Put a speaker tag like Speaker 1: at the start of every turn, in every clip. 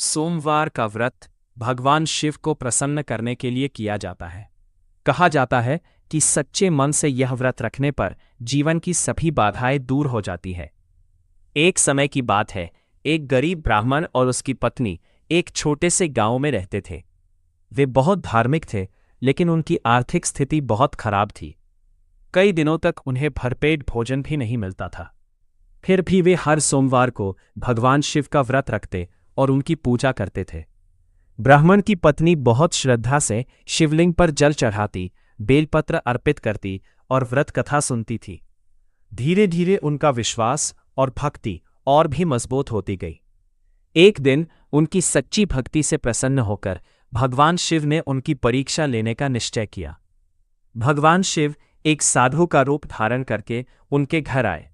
Speaker 1: सोमवार का व्रत भगवान शिव को प्रसन्न करने के लिए किया जाता है। कहा जाता है कि सच्चे मन से यह व्रत रखने पर जीवन की सभी बाधाएं दूर हो जाती है। एक समय की बात है, एक गरीब ब्राह्मण और उसकी पत्नी एक छोटे से गांव में रहते थे। वे बहुत धार्मिक थे, लेकिन उनकी आर्थिक स्थिति बहुत खराब थी। कई दिनों तक उन्हें भरपेट भोजन भी नहीं मिलता था। फिर भी वे हर सोमवार को भगवान शिव का व्रत रखते और उनकी पूजा करते थे। ब्राह्मण की पत्नी बहुत श्रद्धा से शिवलिंग पर जल चढ़ाती, बेलपत्र अर्पित करती और व्रत कथा सुनती थी। धीरे धीरे उनका विश्वास और भक्ति और भी मजबूत होती गई। एक दिन उनकी सच्ची भक्ति से प्रसन्न होकर भगवान शिव ने उनकी परीक्षा लेने का निश्चय किया। भगवान शिव एक साधु का रूप धारण करके उनके घर आए।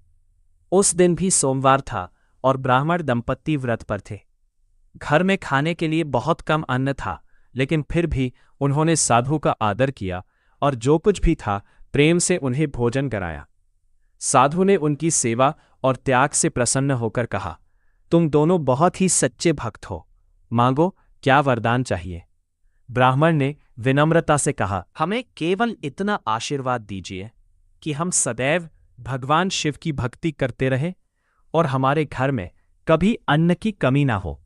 Speaker 1: उस दिन भी सोमवार था और ब्राह्मण दंपत्ति व्रत पर थे। घर में खाने के लिए बहुत कम अन्न था, लेकिन फिर भी उन्होंने साधु का आदर किया और जो कुछ भी था प्रेम से उन्हें भोजन कराया। साधु ने उनकी सेवा और त्याग से प्रसन्न होकर कहा, तुम दोनों बहुत ही सच्चे भक्त हो, मांगो, क्या वरदान चाहिए। ब्राह्मण ने विनम्रता से कहा, हमें केवल इतना आशीर्वाद दीजिए कि हम सदैव भगवान शिव की भक्ति करते रहें और हमारे घर में कभी अन्न की कमी ना हो।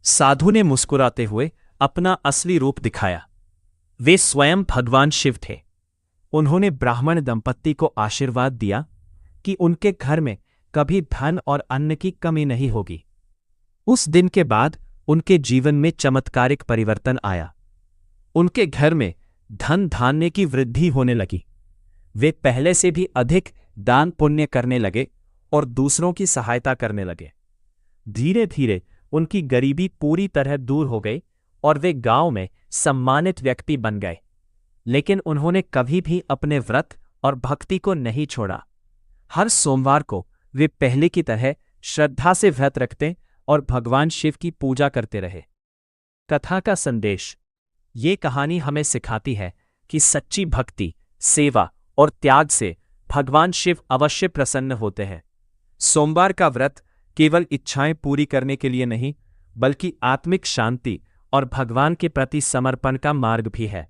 Speaker 1: साधु ने मुस्कुराते हुए अपना असली रूप दिखाया। वे स्वयं भगवान शिव थे। उन्होंने ब्राह्मण दंपत्ति को आशीर्वाद दिया कि उनके घर में कभी धन और अन्न की कमी नहीं होगी। उस दिन के बाद उनके जीवन में चमत्कारिक परिवर्तन आया। उनके घर में धन धान्य की वृद्धि होने लगी। वे पहले से भी अधिक दान पुण्य करने लगे और दूसरों की सहायता करने लगे। धीरे धीरे उनकी गरीबी पूरी तरह दूर हो गई और वे गांव में सम्मानित व्यक्ति बन गए। लेकिन उन्होंने कभी भी अपने व्रत और भक्ति को नहीं छोड़ा। हर सोमवार को वे पहले की तरह श्रद्धा से व्रत रखते और भगवान शिव की पूजा करते रहे। कथा का संदेश: ये कहानी हमें सिखाती है कि सच्ची भक्ति, सेवा और त्याग से भगवान शिव अवश्य प्रसन्न होते हैं। सोमवार का व्रत केवल इच्छाएं पूरी करने के लिए नहीं, बल्कि आत्मिक शांति और भगवान के प्रति समर्पण का मार्ग भी है।